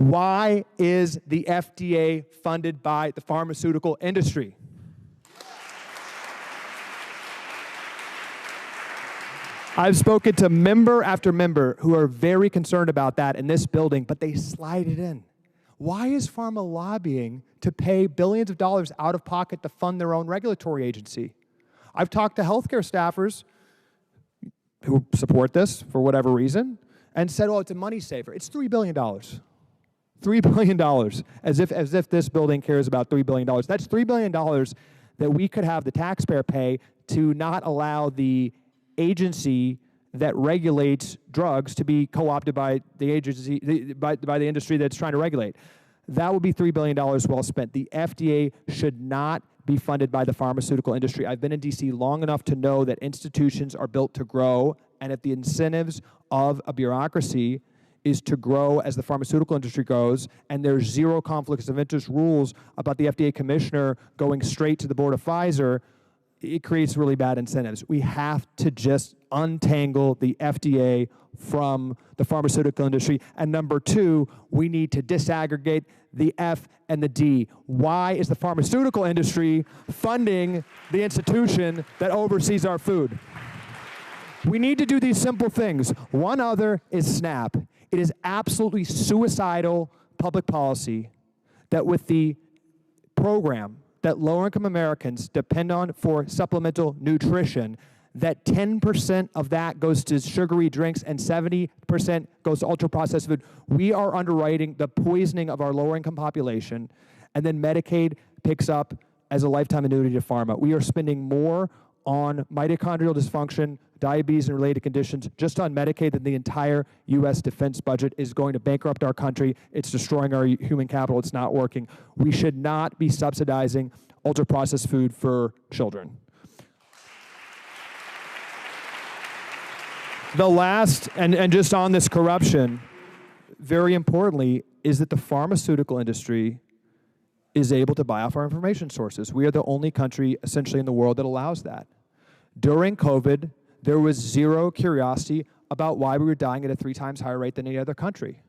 Why is the FDA funded by the pharmaceutical industry? I've spoken to member after member who are very concerned about that in this building, but they slide it in. Why is pharma lobbying to pay billions of dollars out of pocket to fund their own regulatory agency? I've talked to healthcare staffers who support this for whatever reason and said, oh, it's a money saver. It's $3 billion. $3 billion, as if this building cares about $3 billion. That's $3 billion that we could have the taxpayer pay to not allow the agency that regulates drugs to be co-opted by the agency, by the industry that's trying to regulate. That would be $3 billion well spent. The FDA should not be funded by the pharmaceutical industry. I've been in DC long enough to know that institutions are built to grow, and if the incentives of a bureaucracy is to grow as the pharmaceutical industry grows, and there's zero conflicts of interest rules about the FDA commissioner going straight to the board of Pfizer, it creates really bad incentives. We have to just untangle the FDA from the pharmaceutical industry. And number two, we need to disaggregate the F and the D. Why is the pharmaceutical industry funding the institution that oversees our food? We need to do these simple things. One other is SNAP. It is absolutely suicidal public policy that with the program that lower-income Americans depend on for supplemental nutrition, that 10% of that goes to sugary drinks and 70% goes to ultra-processed food. We are underwriting the poisoning of our lower-income population, and then Medicaid picks up as a lifetime annuity to pharma. We are spending more on mitochondrial dysfunction, diabetes, and related conditions just on Medicaid than the entire U.S. defense budget is going to bankrupt our country. It's destroying our human capital. It's not working. We should not be subsidizing ultra-processed food for children. The last, and just on this corruption, very importantly, is that the pharmaceutical industry is able to buy off our information sources. We are the only country essentially in the world that allows that. During COVID, there was zero curiosity about why we were dying at a 3 times higher rate than any other country.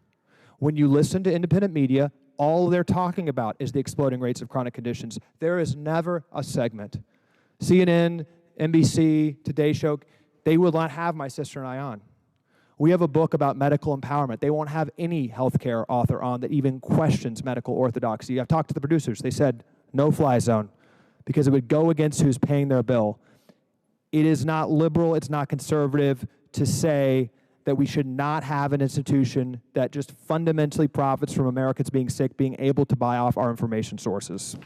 When you listen to independent media, all they're talking about is the exploding rates of chronic conditions. There is never a segment. CNN, NBC, Today Show, they will not have my sister and I on. We have a book about medical empowerment. They won't have any healthcare author on that even questions medical orthodoxy. I've talked to the producers. They said, no-fly zone, because it would go against who's paying their bill. It is not liberal, it's not conservative to say that we should not have an institution that just fundamentally profits from Americans being sick, being able to buy off our information sources.